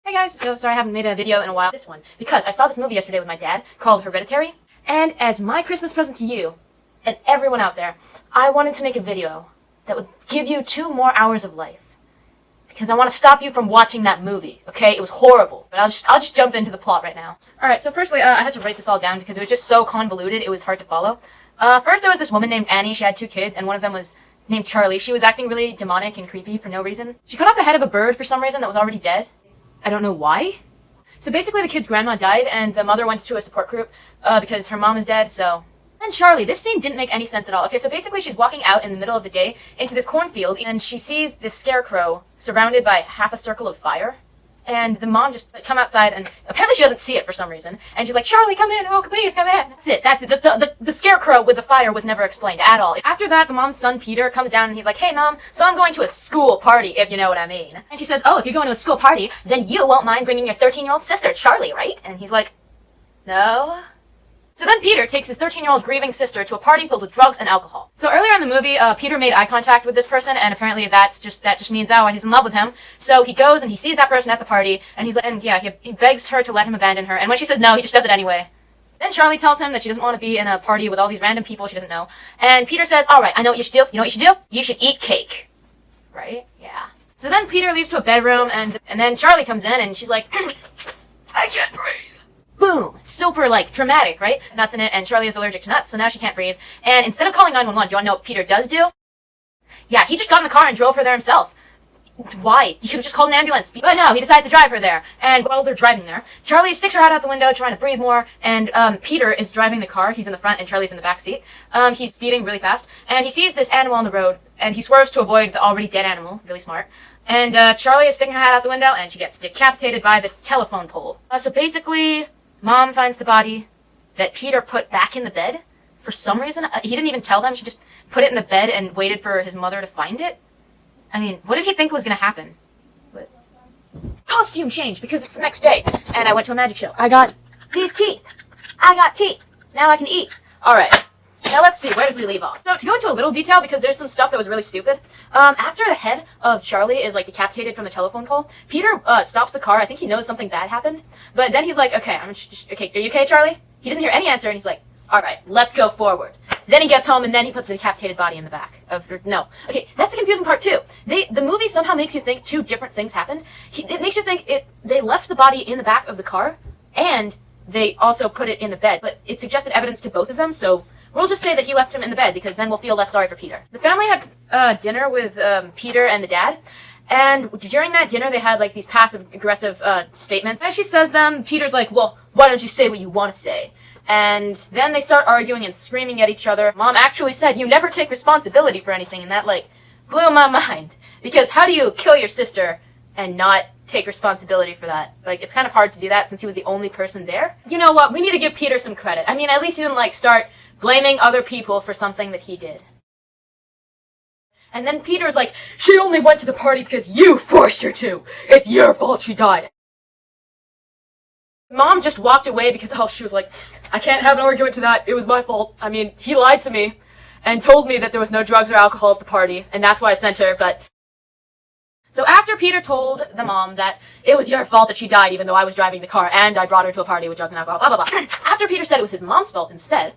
Hey guys, so sorry I haven't made a video in a while. This one, because I saw this movie yesterday with my dad called Hereditary, and as my Christmas present to you, and everyone out there, I wanted to make a video that would give you 2 more hours of life. Because I want to stop you from watching that movie, okay? It was horrible. But I'll just jump into the plot right now. Alright, so firstly, I had to write this all down because it was just so convoluted, it was hard to follow. First there was this woman named Annie, she had 2 kids, and one of them was named Charlie. She was acting really demonic and creepy for no reason. She cut off the head of a bird for some reason that was already dead. I don't know why. So basically the kid's grandma died, and the mother went to a support group, because her mom is dead, so... Then Charlie, this scene didn't make any sense at all. Okay, so basically she's walking out in the middle of the day into this cornfield, and she sees this scarecrow surrounded by half a circle of fire. And the mom just come outside, and apparently she doesn't see it for some reason. And she's like, Charlie, come in, oh, please, come in. That's it. The scarecrow with the fire was never explained at all. After that, the mom's son, Peter, comes down and he's like, hey, Mom, so I'm going to a school party, if you know what I mean. And she says, oh, if you're going to a school party, then you won't mind bringing your 13-year-old sister, Charlie, right? And he's like, no. So then Peter takes his 13-year-old grieving sister to a party filled with drugs and alcohol. So earlier in the movie, Peter made eye contact with this person, and apparently that just means, oh, he's in love with him. So he goes and he sees that person at the party, and he's like, and yeah, he begs her to let him abandon her, and when she says no, he just does it anyway. Then Charlie tells him that she doesn't want to be in a party with all these random people she doesn't know, and Peter says, alright, I know what you should do. You know what you should do? You should eat cake. Right? Yeah. So then Peter leaves to a bedroom, and then Charlie comes in, and she's like, I can't breathe. Boom! Super, dramatic, right? Nuts in it, and Charlie is allergic to nuts, so now she can't breathe. And instead of calling 911, do you want to know what Peter does do? Yeah, he just got in the car and drove her there himself. Why? You should have just called an ambulance. But no, he decides to drive her there. And while they're driving there, Charlie sticks her head out the window trying to breathe more, and Peter is driving the car. He's in the front, and Charlie's in the back seat. He's speeding really fast, and he sees this animal on the road, and he swerves to avoid the already dead animal. Really smart. And Charlie is sticking her head out the window, and she gets decapitated by the telephone pole. So basically... Mom finds the body that Peter put back in the bed. For some reason, he didn't even tell them. She just put it in the bed and waited for his mother to find it. I mean, what did he think was going to happen? But costume change, because it's the next day, and I went to a magic show. I got these teeth. I got teeth. Now I can eat. Alright. Now let's see, where did we leave off? So to go into a little detail, because there's some stuff that was really stupid, after the head of Charlie is decapitated from the telephone pole, Peter stops the car. I think he knows something bad happened, but then he's like, okay, okay, are you okay, Charlie? He doesn't hear any answer, and he's like, alright, let's go forward. Then he gets home, and then he puts the decapitated body in the back of, no. Okay, that's the confusing part too. The movie somehow makes you think 2 different things happened. It makes you think they left the body in the back of the car, and they also put it in the bed, but it suggested evidence to both of them, so we'll just say that he left him in the bed, because then we'll feel less sorry for Peter. The family had dinner with Peter and the dad, and during that dinner they had these passive-aggressive statements. As she says them, Peter's like, well, why don't you say what you want to say? And then they start arguing and screaming at each other. Mom actually said, you never take responsibility for anything, and that, blew my mind. Because how do you kill your sister and not take responsibility for that? It's kind of hard to do that since he was the only person there. You know what? We need to give Peter some credit. I mean, at least he didn't, start blaming other people for something that he did. And then Peter's like, she only went to the party because you forced her to. It's your fault she died. Mom just walked away because, she was like, I can't have an argument to that. It was my fault. I mean, he lied to me and told me that there was no drugs or alcohol at the party, and that's why I sent her, but... So after Peter told the mom that it was your fault that she died even though I was driving the car and I brought her to a party with drugs and alcohol, blah, blah, blah. After Peter said it was his mom's fault instead,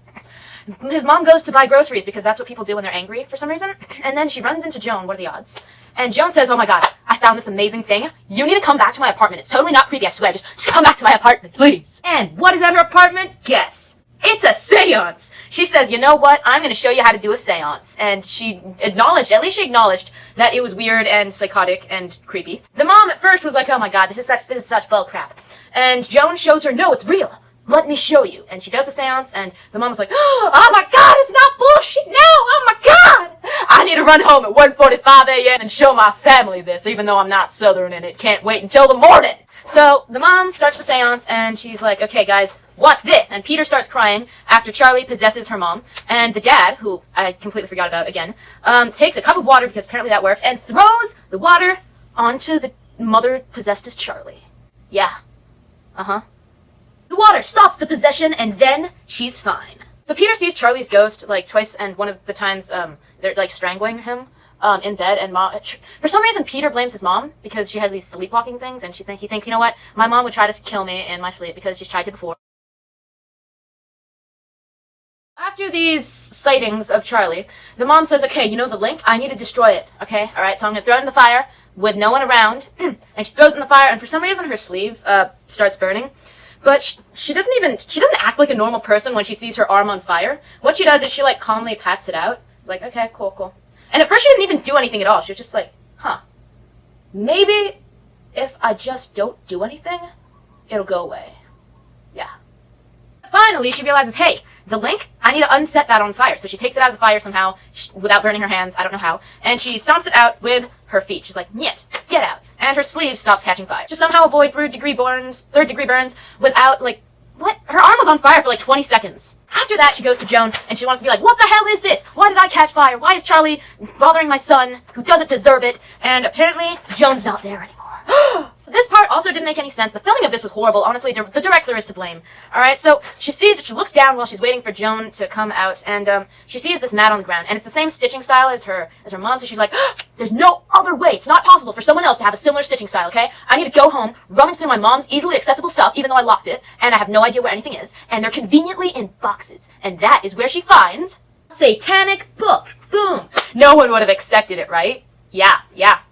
his mom goes to buy groceries because that's what people do when they're angry for some reason. And then she runs into Joan. What are the odds? And Joan says, oh my god, I found this amazing thing. You need to come back to my apartment. It's totally not creepy, I swear. Just come back to my apartment, please. And what is at her apartment? Guess. It's a seance! She says, you know what? I'm going to show you how to do a seance. And she acknowledged, at least she acknowledged, that it was weird and psychotic and creepy. The mom at first was like, oh my god, this is such bullcrap. And Joan shows her, no, it's real. Let me show you. And she does the seance, and the mom was like, oh my god, it's not bullshit now! Oh my god! I need to run home at 1:45 a.m. and show my family this, even though I'm not Southern and it can't wait until the morning! So, the mom starts the seance, and she's like, okay guys, watch this! And Peter starts crying after Charlie possesses her mom, and the dad, who I completely forgot about again, takes a cup of water, because apparently that works, and throws the water onto the mother possessed as Charlie. Yeah. Uh-huh. The water stops the possession, and then she's fine. So Peter sees Charlie's ghost, twice, and one of the times, they're, strangling him. in bed, and for some reason, Peter blames his mom because she has these sleepwalking things, and he thinks, you know what, my mom would try to kill me in my sleep because she's tried to before. After these sightings of Charlie, the mom says, okay, you know the link? I need to destroy it, okay? Alright, so I'm going to throw it in the fire with no one around, and she throws it in the fire, and for some reason her sleeve starts burning. But she doesn't act like a normal person when she sees her arm on fire. What she does is she, like, calmly pats it out. It's like, okay, cool. And at first she didn't even do anything at all. She was just like, huh, maybe if I just don't do anything, it'll go away. Yeah. Finally, she realizes, hey, the link, I need to unset that on fire. So she takes it out of the fire somehow, without burning her hands, I don't know how, and she stomps it out with her feet. She's like, "Nyet, get out." And her sleeve stops catching fire. Just somehow avoid third-degree burns without, like, what? Her arm was on fire for like 20 seconds. After that, she goes to Joan, and she wants to be like, what the hell is this? Why did I catch fire? Why is Charlie bothering my son, who doesn't deserve it? And apparently, Joan's not there anymore. This part also didn't make any sense. The filming of this was horrible. Honestly, the director is to blame. Alright, so she looks down while she's waiting for Joan to come out, and she sees this mat on the ground, and it's the same stitching style as her mom, so she's like, there's no other way. It's not possible for someone else to have a similar stitching style, okay? I need to go home, rummage through my mom's easily accessible stuff, even though I locked it, and I have no idea where anything is, and they're conveniently in boxes. And that is where she finds Satanic Book. Boom. No one would have expected it, right? Yeah.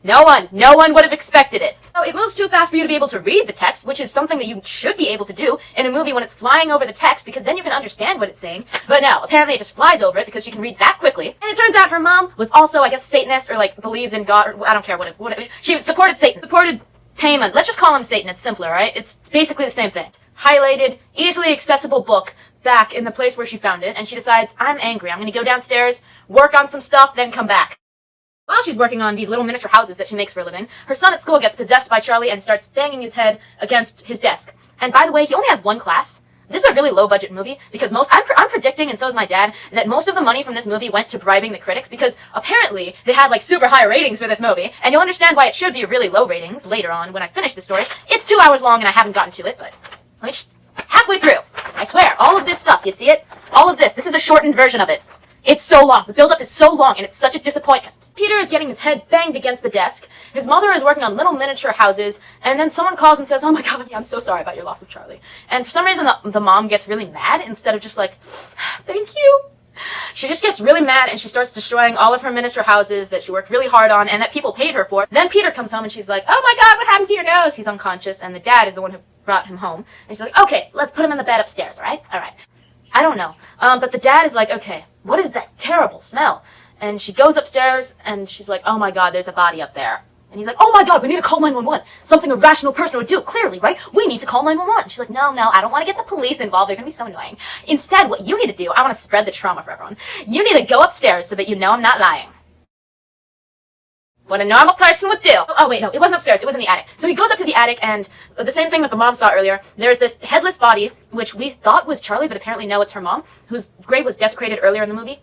No one would have expected it. So it moves too fast for you to be able to read the text, which is something that you should be able to do in a movie when it's flying over the text, because then you can understand what it's saying. But no, apparently it just flies over it because she can read that quickly. And it turns out her mom was also, I guess, Satanist, or like believes in God, or I don't care what she supported Satan. Supported Paimon. Let's just call him Satan. It's simpler, right? It's basically the same thing. Highlighted, easily accessible book back in the place where she found it, and she decides, I'm angry. I'm going to go downstairs, work on some stuff, then come back. While she's working on these little miniature houses that she makes for a living, her son at school gets possessed by Charlie and starts banging his head against his desk. And by the way, he only has one class. This is a really low-budget movie, because I'm predicting, and so is my dad, that most of the money from this movie went to bribing the critics, because apparently they had, like, super high ratings for this movie, and you'll understand why it should be really low ratings later on when I finish the story. It's 2 hours long, and I haven't gotten to it, but let me just... halfway through. I swear, all of this stuff, you see it? All of this. This is a shortened version of it. It's so long. The build-up is so long, and it's such a disappointment. Peter is getting his head banged against the desk. His mother is working on little miniature houses, and then someone calls and says, oh my god, I'm so sorry about your loss of Charlie. And for some reason, the mom gets really mad instead of just like, thank you. She just gets really mad, and she starts destroying all of her miniature houses that she worked really hard on and that people paid her for. Then Peter comes home, and she's like, oh my god, what happened to your nose? He's unconscious, and the dad is the one who brought him home. And she's like, okay, let's put him in the bed upstairs, alright? Alright. I don't know. But the dad is like, okay, what is that terrible smell? And she goes upstairs, and she's like, oh my god, there's a body up there. And he's like, oh my god, we need to call 911. Something a rational person would do, clearly, right? We need to call 911. She's like, no, I don't want to get the police involved. They're going to be so annoying. Instead, what you need to do, I want to spread the trauma for everyone. You need to go upstairs so that you know I'm not lying. What a normal person would do. Oh wait, no, it wasn't upstairs, it was in the attic. So he goes up to the attic, and the same thing that the mom saw earlier, there's this headless body, which we thought was Charlie, but apparently no, it's her mom, whose grave was desecrated earlier in the movie.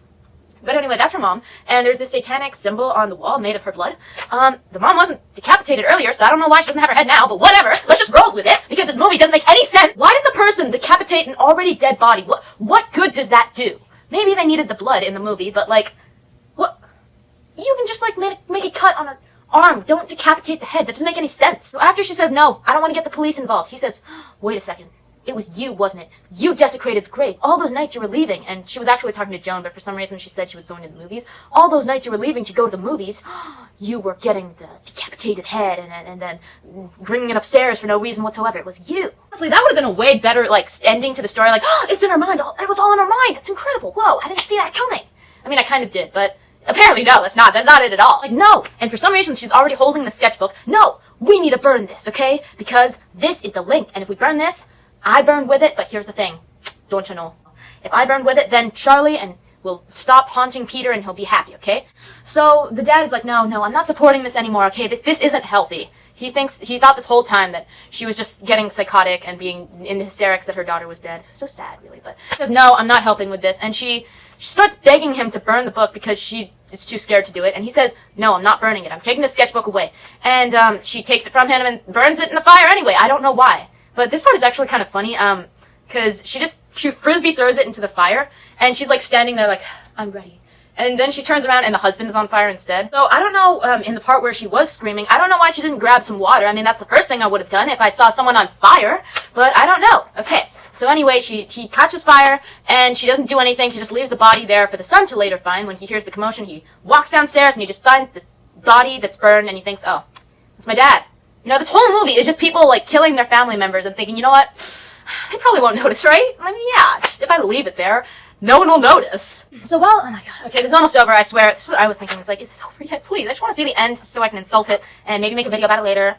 But anyway, that's her mom, and there's this satanic symbol on the wall made of her blood. The mom wasn't decapitated earlier, so I don't know why she doesn't have her head now, but whatever, let's just roll with it, because this movie doesn't make any sense. Why did the person decapitate an already dead body? What good does that do? Maybe they needed the blood in the movie, but like, what? You can just like make a cut on her arm, don't decapitate the head, that doesn't make any sense. So after she says, no, I don't want to get the police involved, he says, wait a second. It was you, wasn't it? You desecrated the grave. All those nights you were leaving, and she was actually talking to Joan, but for some reason she said she was going to the movies. All those nights you were leaving to go to the movies, you were getting the decapitated head and then bringing it upstairs for no reason whatsoever. It was you. Honestly, that would have been a way better, like, ending to the story, like, it's in her mind. It was all in her mind. It's incredible. Whoa, I didn't see that coming. I mean, I kind of did, but apparently no, that's not it at all. Like, no. And for some reason she's already holding the sketchbook. No, we need to burn this, okay? Because this is the link, and if we burn this, I burned with it, but here's the thing. Don't you know? If I burned with it, then Charlie will stop haunting Peter and he'll be happy, okay? So the dad is like, no, I'm not supporting this anymore, okay? This isn't healthy. He thought this whole time that she was just getting psychotic and being in hysterics that her daughter was dead. So sad, really. But he says, no, I'm not helping with this. And she starts begging him to burn the book because she is too scared to do it. And he says, no, I'm not burning it. I'm taking the sketchbook away. And she takes it from him and burns it in the fire anyway. I don't know why. But this part is actually kind of funny, because she frisbee throws it into the fire, and she's like standing there like, I'm ready. And then she turns around and the husband is on fire instead. So I don't know, in the part where she was screaming, I don't know why she didn't grab some water. I mean, that's the first thing I would have done if I saw someone on fire, but I don't know. Okay, so anyway, he catches fire, and she doesn't do anything. She just leaves the body there for the son to later find. When he hears the commotion, he walks downstairs, and he just finds the body that's burned, and he thinks, oh, it's my dad. You know, this whole movie is just people, like, killing their family members and thinking, you know what, they probably won't notice, right? I mean, yeah, just if I leave it there, no one will notice. So while, oh my god, okay, this is almost over, I swear. This is what I was thinking. It's like, is this over yet? Please, I just want to see the end so I can insult it and maybe make a video about it later.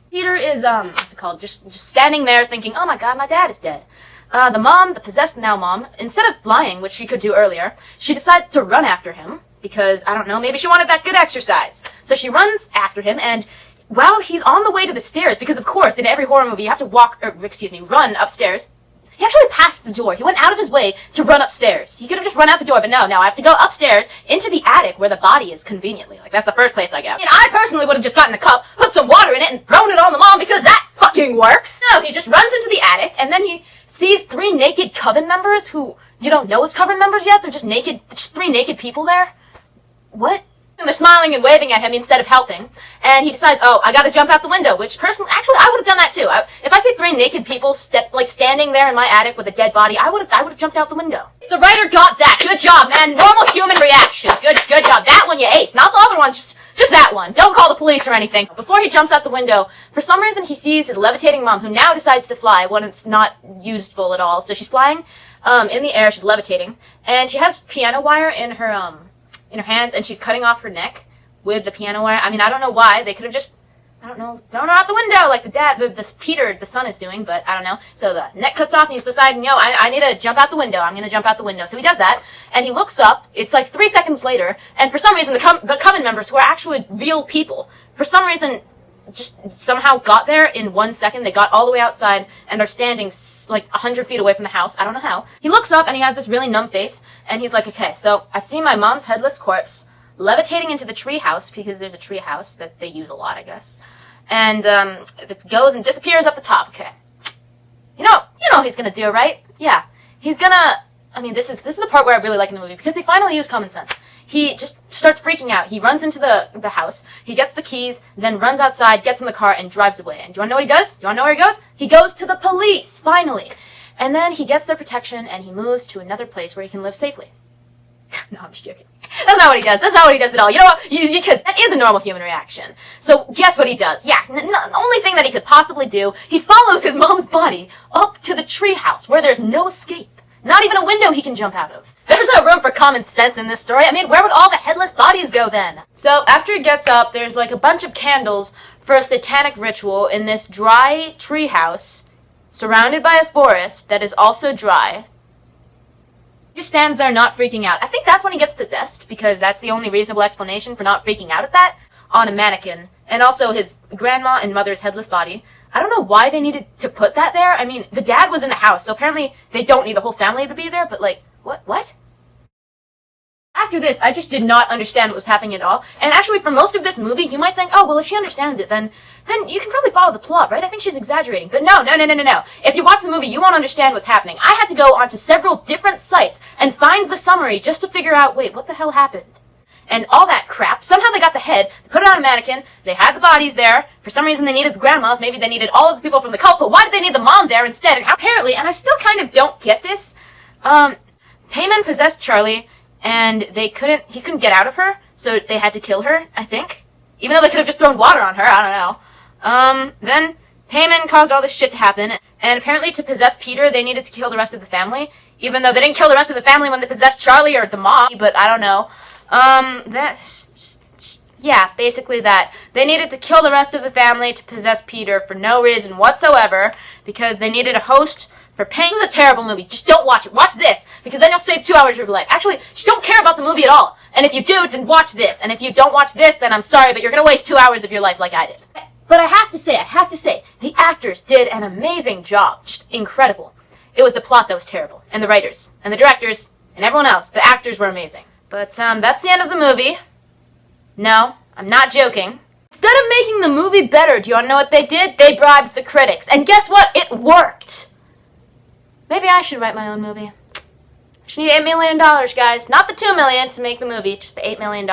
Peter is, what's it called? Just standing there thinking, oh my god, my dad is dead. The mom, the possessed now mom, instead of flying, which she could do earlier, she decides to run after him because, I don't know, maybe she wanted that good exercise. So she runs after him, and while he's on the way to the stairs, because of course, in every horror movie, you have to run upstairs. He actually passed the door. He went out of his way to run upstairs. He could have just run out the door, but no, I have to go upstairs into the attic where the body is conveniently. Like, that's the first place I go. And I personally would have just gotten a cup, put some water in it, and thrown it on the mom because that fucking works. No, he just runs into the attic, and then he sees 3 naked coven members who you don't know as coven members yet. They're just naked, just 3 naked people there. What? And they're smiling and waving at him instead of helping. And he decides, oh, I gotta jump out the window, which personally, actually, I would have done that too. If I see 3 naked people standing there in my attic with a dead body, I would have jumped out the window. The writer got that. Good job, man. Normal human reaction. Good job. That one you aced. Not the other one, just that one. Don't call the police or anything. Before he jumps out the window, for some reason he sees his levitating mom, who now decides to fly when it's not useful at all. So she's flying in the air, she's levitating, and she has piano wire in her hands, and she's cutting off her neck with the piano wire. I mean, I don't know why. They could have just, I don't know, thrown her out the window like Peter, the son, is doing, but I don't know. So the neck cuts off, and he's deciding, yo, I need to jump out the window. I'm going to jump out the window. So he does that, and he looks up. It's like 3 seconds later, and for some reason, the coven members, who are actually real people, for some reason, just somehow got there in 1 second. They got all the way outside and are standing like 100 feet away from the house. I don't know how. He looks up and he has this really numb face, and he's like, okay, so I see my mom's headless corpse levitating into the tree house, because there's a tree house that they use a lot, I guess. And it goes and disappears up the top. Okay. You know he's gonna do, right? Yeah. He's gonna, I mean, this is the part where I really like in the movie, because they finally use common sense. He just starts freaking out. He runs into the house, he gets the keys, then runs outside, gets in the car, and drives away. And do you want to know what he does? Do you want to know where he goes? He goes to the police, finally. And then he gets their protection, and he moves to another place where he can live safely. No, I'm just joking. That's not what he does. That's not what he does at all. You know what? Because that is a normal human reaction. So guess what he does? Yeah, the only thing that he could possibly do, he follows his mom's body up to the treehouse where there's no escape. Not even a window he can jump out of. There's no room for common sense in this story. I mean, where would all the headless bodies go then? So after he gets up, there's like a bunch of candles for a satanic ritual in this dry treehouse surrounded by a forest that is also dry. He just stands there not freaking out. I think that's when he gets possessed, because that's the only reasonable explanation for not freaking out at that, on a mannequin. And also his grandma and mother's headless body. I don't know why they needed to put that there. I mean, the dad was in the house, so apparently they don't need the whole family to be there, but like, what? After this, I just did not understand what was happening at all. And actually, for most of this movie, you might think, oh, well, if she understands it, then you can probably follow the plot, right? I think she's exaggerating. But no. If you watch the movie, you won't understand what's happening. I had to go onto several different sites and find the summary just to figure out, wait, what the hell happened? And all that crap. Somehow they got the head, they put it on a mannequin, they had the bodies there. For some reason they needed the grandmas, maybe they needed all of the people from the cult, but why did they need the mom there instead? And apparently, and I still kind of don't get this, Paimon possessed Charlie, and he couldn't get out of her, so they had to kill her, I think. Even though they could have just thrown water on her, I don't know. Then Paimon caused all this shit to happen, and apparently to possess Peter, they needed to kill the rest of the family, even though they didn't kill the rest of the family when they possessed Charlie or the mom, but I don't know. Yeah, basically that. They needed to kill the rest of the family to possess Peter for no reason whatsoever, because they needed a host for pain. This was a terrible movie. Just don't watch it. Watch this, because then you'll save 2 hours of your life. Actually, just don't care about the movie at all. And if you do, then watch this. And if you don't watch this, then I'm sorry, but you're gonna waste 2 hours of your life like I did. But I have to say, the actors did an amazing job. Just incredible. It was the plot that was terrible, and the writers, and the directors, and everyone else. The actors were amazing. But, that's the end of the movie. No, I'm not joking. Instead of making the movie better, do you want to know what they did? They bribed the critics. And guess what? It worked! Maybe I should write my own movie. I should Just need $8 million, guys. Not the $2 million to make the movie, just the $8 million.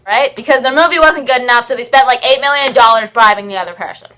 Right? Because their movie wasn't good enough, so they spent like $8 million bribing the other person.